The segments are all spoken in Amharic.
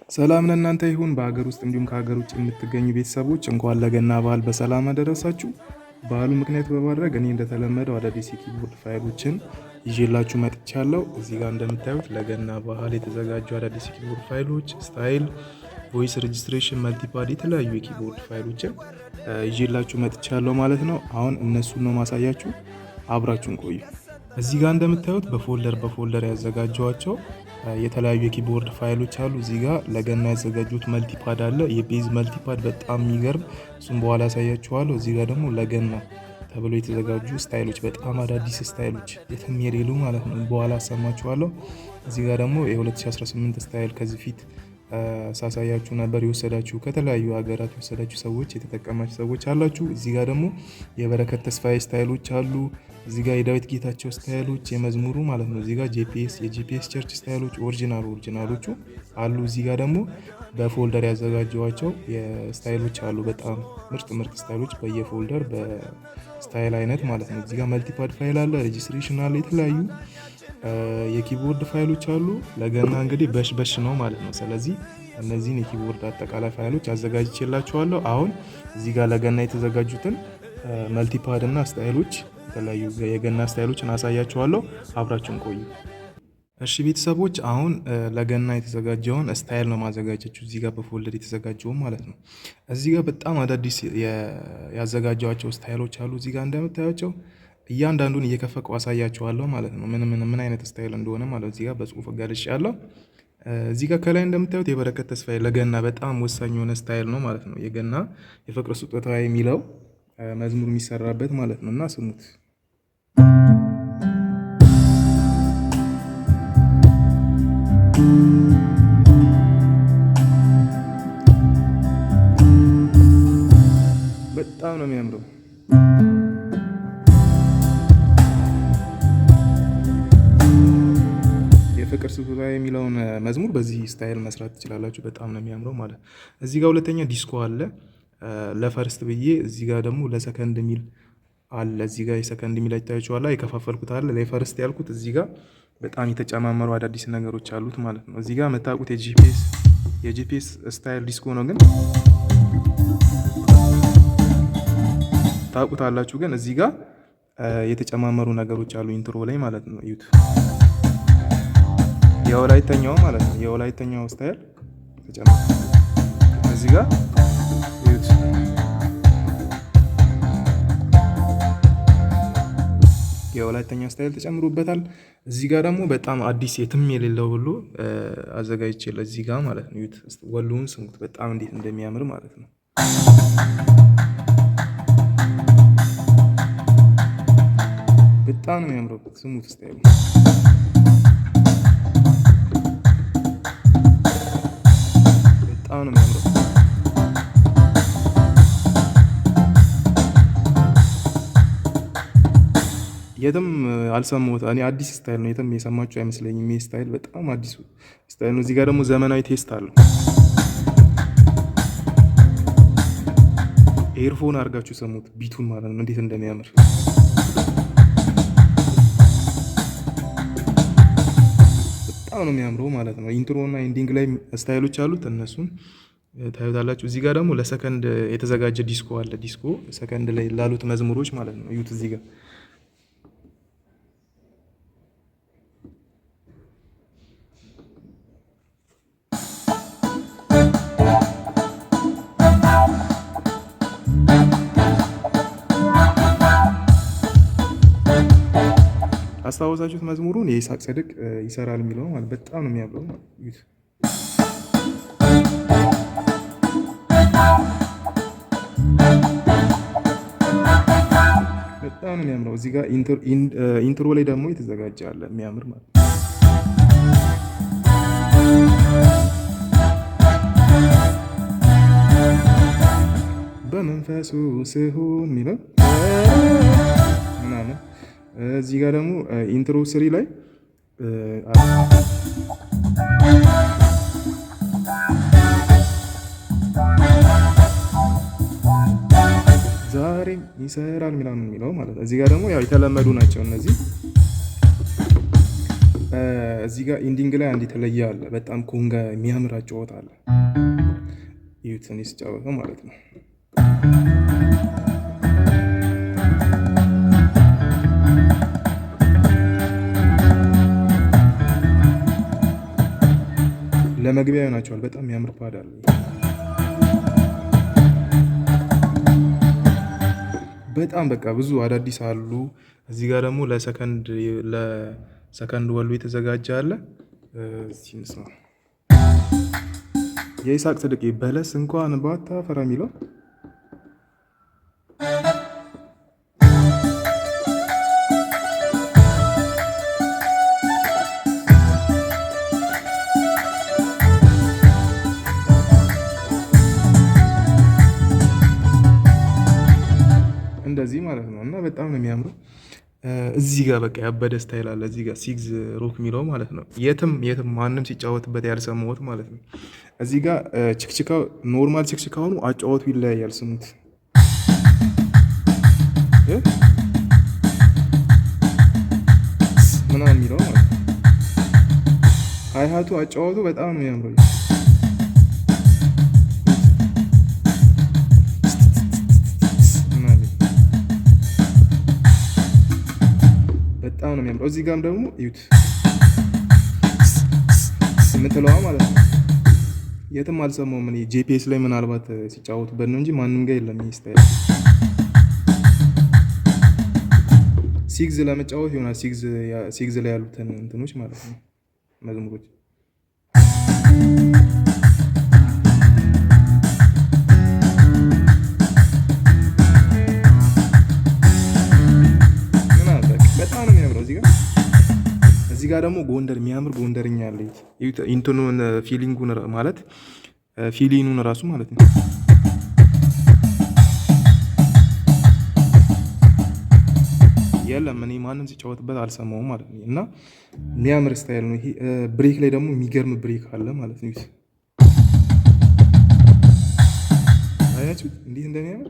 ሰላም ለእናንተ ይሁን። በሀገር ውስጥ እንዲሁም ከሀገር ውጭ የምትገኙ ቤተሰቦች እንኳን ለገና በዓል በሰላም አደረሳችሁ። በዓሉ ምክንያት በማድረግ እኔ እንደተለመደው አዳዲስ የኪቦርድ ፋይሎችን ይዤላችሁ መጥቻለሁ። እዚህ ጋር እንደምታዩት ለገና በዓል የተዘጋጁ አዳዲስ የኪቦርድ ፋይሎች፣ ስታይል፣ ቮይስ ሬጅስትሬሽን፣ መልቲፓድ የተለያዩ የኪቦርድ ፋይሎችን ይዤላችሁ መጥቻለሁ ማለት ነው። አሁን እነሱን ነው ማሳያችሁ። አብራችሁን ቆዩ። እዚህ ጋር እንደምታዩት በፎልደር ያዘጋጀዋቸው የተለያዩ የኪቦርድ ፋይሎች አሉ። እዚህ ጋር ለገና ያዘጋጁት መልቲፓድ አለ። የቤዝ መልቲፓድ በጣም የሚገርም፣ እሱም በኋላ ያሳያችኋለሁ። እዚህ ጋር ደግሞ ለገና ተብሎ የተዘጋጁ ስታይሎች፣ በጣም አዳዲስ ስታይሎች የትም የሌሉ ማለት ነው። በኋላ አሰማችኋለሁ። እዚህ ጋር ደግሞ የ2018 ስታይል ከዚህ ፊት ሳሳያችሁ ነበር። የወሰዳችሁ ከተለያዩ ሀገራት የወሰዳችሁ ሰዎች የተጠቀማችሁ ሰዎች አላችሁ። እዚህ ጋር ደግሞ የበረከት ተስፋዬ ስታይሎች አሉ። እዚህ ጋር የዳዊት ጌታቸው ስታይሎች የመዝሙሩ ማለት ነው። እዚህ ጋር የጂፒኤስ ቸርች ስታይሎች ኦሪጂናሎቹ አሉ። እዚህ ጋር ደግሞ በፎልደር ያዘጋጀዋቸው የስታይሎች አሉ። በጣም ምርጥ ስታይሎች በየፎልደር በስታይል አይነት ማለት ነው። እዚህ ጋር መልቲፓድ ፋይል አለ፣ ሬጅስትሬሽን አለ፣ የተለያዩ የኪቦርድ ፋይሎች አሉ። ለገና እንግዲህ በሽ ነው ማለት ነው። ስለዚህ እነዚህን የኪቦርድ አጠቃላይ ፋይሎች አዘጋጅቼላችኋለሁ። አሁን እዚህ ጋር ለገና የተዘጋጁትን መልቲፓድ እና ስታይሎች የተለያዩ የገና ስታይሎችን አሳያችኋለሁ። አብራችሁን ቆዩ። እሺ ቤተሰቦች፣ አሁን ለገና የተዘጋጀውን ስታይል ነው ማዘጋጀችሁ። እዚህ ጋር በፎልደር የተዘጋጀው ማለት ነው። እዚህ ጋር በጣም አዳዲስ ያዘጋጀዋቸው ስታይሎች አሉ። እዚህ ጋር እንደምታያቸው እያንዳንዱን እየከፈቀው አሳያችኋለሁ ማለት ነው። ምን አይነት ስታይል እንደሆነ ማለት እዚህ ጋር በጽሁፍ ገልጫለሁ። እዚህ ጋር ከላይ እንደምታዩት የበረከት ተስፋዬ ለገና በጣም ወሳኝ የሆነ ስታይል ነው ማለት ነው። የገና የፍቅር ስጦታ የሚለው መዝሙር የሚሰራበት ማለት ነው እና ስሙት። በጣም ነው የሚያምረው። የፍቅር ስጦታ የሚለውን መዝሙር በዚህ ስታይል መስራት ትችላላችሁ። በጣም ነው የሚያምረው ማለት። እዚህ ጋር ሁለተኛ ዲስኮ አለ ለፈርስት ብዬ። እዚህ ጋር ደግሞ ለሰከንድ ሚል አለ። እዚህ ጋር የሰከንድ ሚል አይታያችኋል። የከፋፈልኩት አለ ለፈርስት ያልኩት። እዚህ ጋር በጣም የተጨማመሩ አዳዲስ ነገሮች አሉት ማለት ነው። እዚህ ጋር የምታውቁት የጂፒኤስ ስታይል ዲስኮ ነው፣ ግን ታውቁታላችሁ። ግን እዚህ ጋር የተጨማመሩ ነገሮች አሉ ኢንትሮ ላይ ማለት ነው። እዩት። የወላይተኛው ማለት ነው። የወላይተኛው ስታይል ተጨማመረ እዚህ ጋር እዩት። የወላይተኛው ስታይል ተጨምሮበታል። እዚህ ጋር ደግሞ በጣም አዲስ የትም የሌለው ሁሉ አዘጋጅቼለ እዚህ ጋር ማለት ነው። እዩት። ወሎውን ስሙት፣ በጣም እንዴት እንደሚያምር ማለት ነው። በጣም ነው የሚያምረው። ስሙት ስታይሉ በጣም ነው የሚያምረው። የትም አልሰማሁት እኔ አዲስ ስታይል ነው። የትም የሰማችሁ አይመስለኝም። ይሄ ስታይል በጣም አዲስ ስታይል ነው። እዚህ ጋር ደግሞ ዘመናዊ ቴስት አለው። ኤርፎን አድርጋችሁ ሰሙት ቢቱን ማለት ነው እንዴት እንደሚያምር። በጣም ነው የሚያምረው ማለት ነው። ኢንትሮ እና ኢንዲንግ ላይ ስታይሎች አሉት፣ እነሱን ታዩታላችሁ። እዚህ ጋር ደግሞ ለሰከንድ የተዘጋጀ ዲስኮ አለ። ዲስኮ ሰከንድ ላይ ላሉት መዝሙሮች ማለት ነው። እዩት። እዚህ ጋር አስታወሳችሁት መዝሙሩን የይስሐቅ ሰድቅ ይሰራል የሚለው ማለት በጣም ነው የሚያምረው። በጣም ነው የሚያምረው። እዚህ ጋር ኢንትሮ ላይ ደግሞ የተዘጋጀ አለ የሚያምር ማለት ነው። በመንፈሱ ስሆን የሚለው ምናምን። እዚህ ጋር ደግሞ ኢንትሮ ስሪ ላይ ዛሬ ይሰራል ምናምን የሚለው ማለት ነው። እዚህ ጋር ደግሞ ያው የተለመዱ ናቸው እነዚህ። እዚህ ጋር ኢንዲንግ ላይ አንድ የተለየ አለ። በጣም ኮንጋ የሚያምር አጫወት አለ። እዩትን ሲጫወተው ማለት ነው። ለመግቢያ ይሆናቸዋል። በጣም የሚያምር ፓድ አለ። በጣም በቃ ብዙ አዳዲስ አሉ። እዚህ ጋር ደግሞ ለሰከንድ ወሉ የተዘጋጀ አለ። ሲንስማ የይስሐቅ ጽድቄ በለስ እንኳን ባታፈራ የሚለው እንደዚህ ማለት ነው። እና በጣም ነው የሚያምረው። እዚህ ጋር በቃ ያበደ ስታይል አለ። እዚህ ጋር ሲግዝ ሮክ የሚለው ማለት ነው። የትም ማንም ሲጫወትበት ያልሰማሁት ማለት ነው። እዚህ ጋር ችክችካው ኖርማል ችክችካ ሆኑ አጫወቱ ይለያያል። ስሙት ምናምን የሚለው ማለት ነው። ሀይሀቱ አጫወቱ በጣም ነው የሚያምረው። በጣም ነው የሚያምረው። እዚህ ጋርም ደግሞ እዩት የምትለዋ ማለት ነው። የትም አልሰማሁም እኔ ጂፒኤስ ላይ ምናልባት ሲጫወቱበት ነው እንጂ ማንም ጋር የለም። ይሄ ስታይል ሲግዝ ለመጫወት ይሆናል። ሲግዝ ላይ ያሉትን እንትኖች ማለት ነው መዝሙሮች እዚህ ጋር ደግሞ ጎንደር የሚያምር ጎንደርኛ አለ። ኢንቶኑን ፊሊንጉን ማለት ፊሊኑን ራሱ ማለት ነው። የለም እኔ ማንም ሲጫወትበት አልሰማውም ማለት ነው። እና የሚያምር ስታይል ነው ይሄ። ብሬክ ላይ ደግሞ የሚገርም ብሬክ አለ ማለት ነው። አያችሁ እንዴት እንደሚያምር።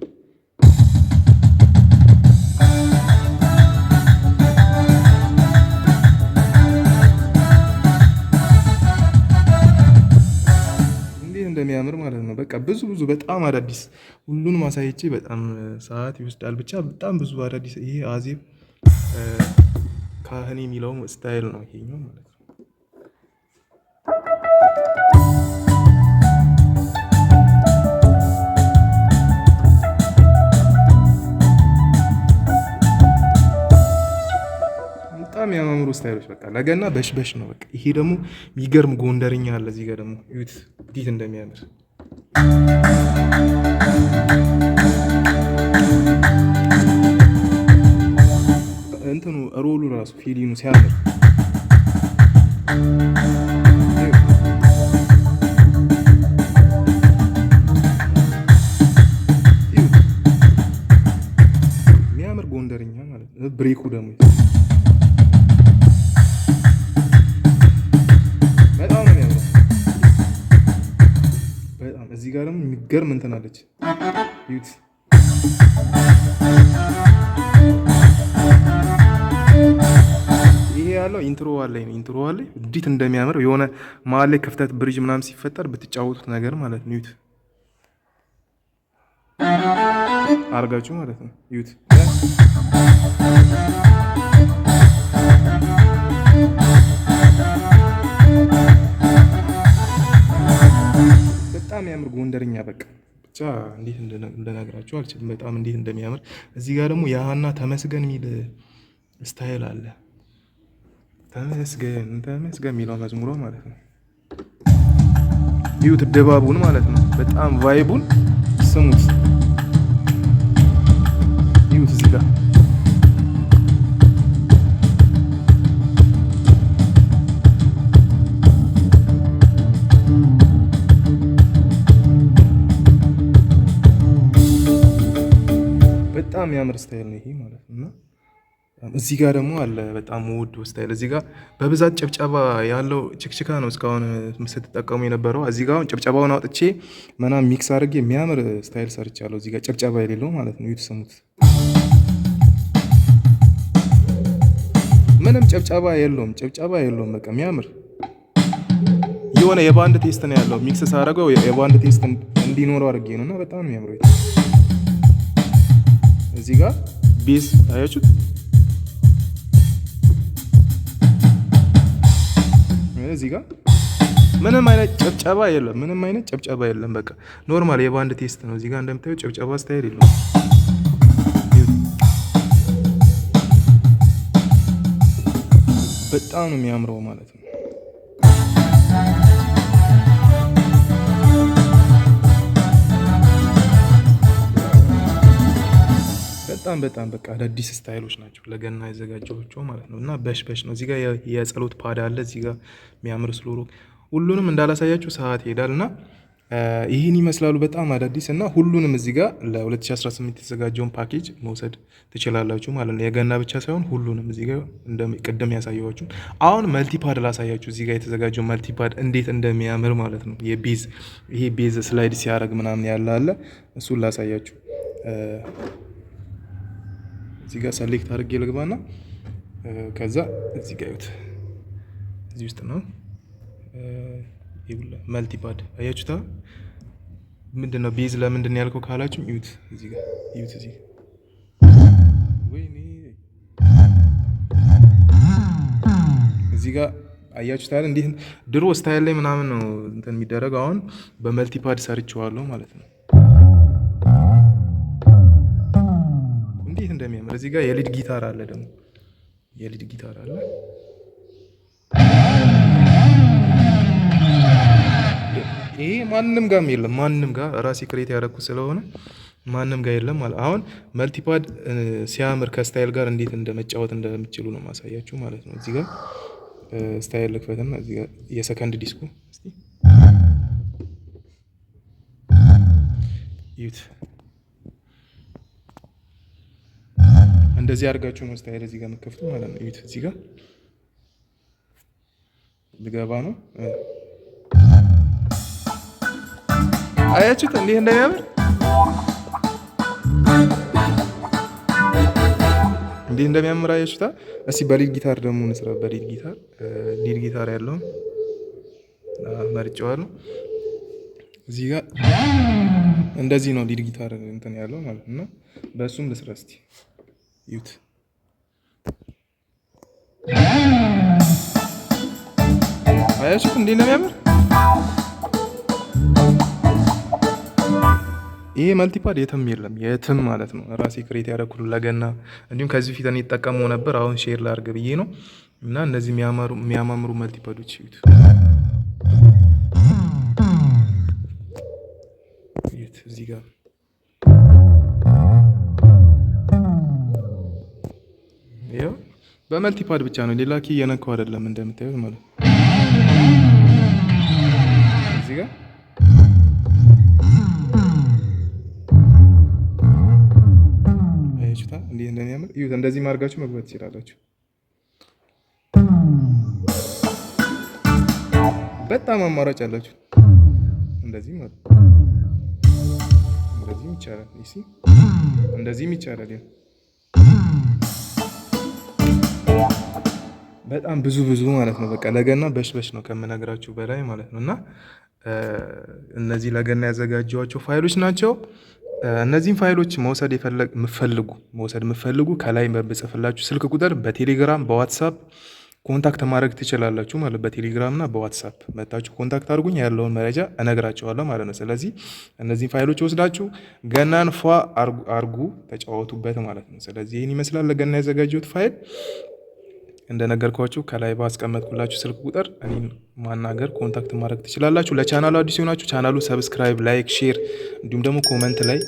እንደሚያምር ማለት ነው። በቃ ብዙ በጣም አዳዲስ ሁሉንም አሳይቼ በጣም ሰዓት ይወስዳል። ብቻ በጣም ብዙ አዳዲስ ይሄ አዜብ ካህኔ የሚለው ስታይል ነው ይሄኛው ማለት ነው። በጣም የሚያማምሩ ስታይሎች በቃ ለገና በሽበሽ ነው። በቃ ይሄ ደግሞ የሚገርም ጎንደርኛ አለ። እዚህ ጋር ደግሞ ዩት እንዴት እንደሚያምር እንትኑ ሮሉ ራሱ ፊሊኑ ሲያምር የሚያምር ጎንደርኛ ማለት ነው። ብሬኩ ደግሞ እዚህ ጋር ደግሞ የሚገርም እንትን አለች። ዩት ይሄ ያለው ኢንትሮ አለ እንዴት እንደሚያምር የሆነ መሀል ላይ ክፍተት ብሪጅ ምናምን ሲፈጠር ብትጫወቱት ነገር ማለት ነው። ዩት አርጋችሁ ማለት ነው። ዩት በጣም የሚያምር ጎንደርኛ በቃ ብቻ እንዴት እንደነግራችሁ አልችልም። በጣም እንዴት እንደሚያምር። እዚህ ጋር ደግሞ የሀና ተመስገን የሚል ስታይል አለ። ተመስገን የሚለው መዝሙሯ ማለት ነው። ይሁት ድባቡን ማለት ነው። በጣም ቫይቡን ስሙት። ይሁት እዚህ ጋር በጣም የሚያምር ስታይል ነው ይሄ ማለት ነው። እዚህ ጋር ደግሞ አለ በጣም ውድ ስታይል። እዚህ ጋር በብዛት ጭብጨባ ያለው ችክችካ ነው እስካሁን ስትጠቀሙ የነበረው። እዚህ ጋር ጭብጨባውን አውጥቼ ምናምን ሚክስ አድርጌ የሚያምር ስታይል ሰርቻለሁ። እዚህ ጋር ጭብጨባ የሌለው ማለት ነው። ይተሰሙት ምንም ጭብጨባ የለውም። በቃ የሚያምር የሆነ የባንድ ቴስት ነው ያለው። ሚክስ ሳደርገው የባንድ ቴስት እንዲኖረው አድርጌ ነው እና በጣም ነው የሚያምረው። እዚህ ጋር ቤዝ አያችሁት? እዚህ ጋር ምንም አይነት ጭብጨባ የለም። በቃ ኖርማል የባንድ ቴስት ነው። እዚህ ጋር እንደምታዩት ጭብጨባ ስታይል የለውም። በጣም ነው የሚያምረው ማለት ነው። በጣም በቃ አዳዲስ ስታይሎች ናቸው ለገና ያዘጋጀኋቸው ማለት ነው። እና በሽ ነው። እዚህ ጋር የጸሎት ፓድ አለ። እዚህ ጋር የሚያምር ስሎሮ ሁሉንም እንዳላሳያችሁ ሰዓት ይሄዳል እና ይህን ይመስላሉ። በጣም አዳዲስ እና ሁሉንም እዚህ ጋር ለ2018 የተዘጋጀውን ፓኬጅ መውሰድ ትችላላችሁ ማለት ነው። የገና ብቻ ሳይሆን ሁሉንም እዚህ ጋር ቅድም ያሳየኋችሁ። አሁን መልቲፓድ ላሳያችሁ። እዚህ ጋር የተዘጋጀው መልቲፓድ እንዴት እንደሚያምር ማለት ነው። ይሄ ቤዝ ስላይድ ሲያደርግ ምናምን ያለ አለ። እሱን ላሳያችሁ። እዚህ ጋር ሰሌክት አድርጌ ልግባና ከዛ እዚህ ጋር ይዩት። እዚህ ውስጥ ነው ይብላ መልቲፓድ አያችሁታ። ምንድነው ቤዝ ለምንድን ነው ያልከው ካላችሁ ይዩት። እዚህ ጋር ይዩት። እዚህ ወይኔ እዚህ ጋር አያችሁታ። እንዴት ድሮ ስታይል ላይ ምናምን ነው እንትን የሚደረገው። አሁን በመልቲፓድ ሰርቼዋለሁ ማለት ነው። እንዴት እንደሚያምር እዚህ ጋር የሊድ ጊታር አለ። ደግሞ የሊድ ጊታር አለ። ይሄ ማንም ጋር የለም። ማንም ጋር ራሴ ክሬት ያደረኩት ስለሆነ ማንም ጋር የለም ማለት። አሁን መልቲፓድ ሲያምር ከስታይል ጋር እንዴት እንደመጫወት እንደምትችሉ ነው ማሳያችሁ ማለት ነው። እዚህ ጋር ስታይል ልክፈትና እዚህ ጋር የሰከንድ ዲስኮ እስቲ ይዩት። እንደዚህ አድርጋችሁ ነው ስታይል እዚህ ጋር መከፍቱ ማለት ነው። ይዩት። እዚህ ጋር ልገባ ነው። አያችሁት እንዴት እንደሚያምር አያችሁታ። እስቲ በሊድ ጊታር ደግሞ እንስራ። በሊድ ጊታር ያለውን መርጬዋለሁ። እዚህ ጋር እንደዚህ ነው ሊድ ጊታር እንትን ያለው ማለት ነው። በእሱም ልስራ እስቲ ይዩት። አያችሁት እንዴት እንደሚያምር። ይሄ መልቲፓድ የትም የለም፣ የትም ማለት ነው። ራሴ ክሬት ያደረኩት ለገና እንዲሁም ከዚህ ፊት እኔ ተጠቀመው ነበር። አሁን ሼር ላድርግ ብዬ ነው። እና እነዚህ የሚያማምሩ መልቲፓዶች ይዩት። እዚህ ጋር ይኸው በመልቲፓድ ብቻ ነው፣ ሌላ ኪ እየነካው አይደለም እንደምታዩት ማለት ነው። እዚህ ጋር አይችታ እንዴት እንደሚያምር ይሁት። እንደዚህ ማድረጋችሁ መግባት ትችላላችሁ። በጣም አማራጭ አላችሁ። እንደዚህ ማለት እንደዚህም ይቻላል። እሺ እንደዚህም ይቻላል። በጣም ብዙ ማለት ነው። በቃ ለገና በሽበሽ ነው ከምነግራችሁ በላይ ማለት ነው። እና እነዚህ ለገና ያዘጋጀኋቸው ፋይሎች ናቸው። እነዚህን ፋይሎች መውሰድ የምትፈልጉ ከላይ በጽፍላችሁ ስልክ ቁጥር በቴሌግራም በዋትሳፕ ኮንታክት ማድረግ ትችላላችሁ ማለት። በቴሌግራም እና በዋትሳፕ መታችሁ ኮንታክት አድርጉኝ፣ ያለውን መረጃ እነግራችኋለሁ ማለት ነው። ስለዚህ እነዚህን ፋይሎች ወስዳችሁ ገናን ፏ አርጉ፣ ተጫወቱበት ማለት ነው። ስለዚህ ይህን ይመስላል ለገና ያዘጋጀሁት ፋይል። እንደነገርኳችሁ ከላይ ባስቀመጥኩላችሁ ስልክ ቁጥር እኔን ማናገር ኮንታክት ማድረግ ትችላላችሁ። ለቻናሉ አዲስ የሆናችሁ ቻናሉ ሰብስክራይብ፣ ላይክ፣ ሼር እንዲሁም ደግሞ ኮመንት ላይ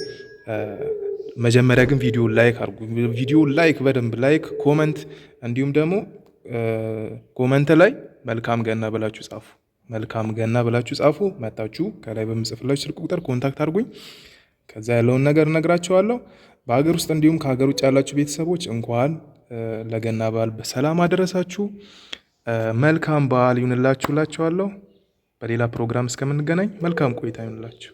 መጀመሪያ ግን ቪዲዮ ላይክ አድርጉ። ቪዲዮ ላይክ በደንብ ላይክ፣ ኮመንት እንዲሁም ደግሞ ኮመንት ላይ መልካም ገና ብላችሁ ጻፉ። መልካም ገና ብላችሁ ጻፉ። መጣችሁ ከላይ በምጽፍላችሁ ስልክ ቁጥር ኮንታክት አድርጉኝ። ከዛ ያለውን ነገር እነግራችኋለሁ። በሀገር ውስጥ እንዲሁም ከሀገር ውጭ ያላችሁ ቤተሰቦች እንኳን ለገና በዓል በሰላም አደረሳችሁ። መልካም በዓል ይሁንላችሁ እላችኋለሁ። በሌላ ፕሮግራም እስከምንገናኝ መልካም ቆይታ ይሁንላችሁ።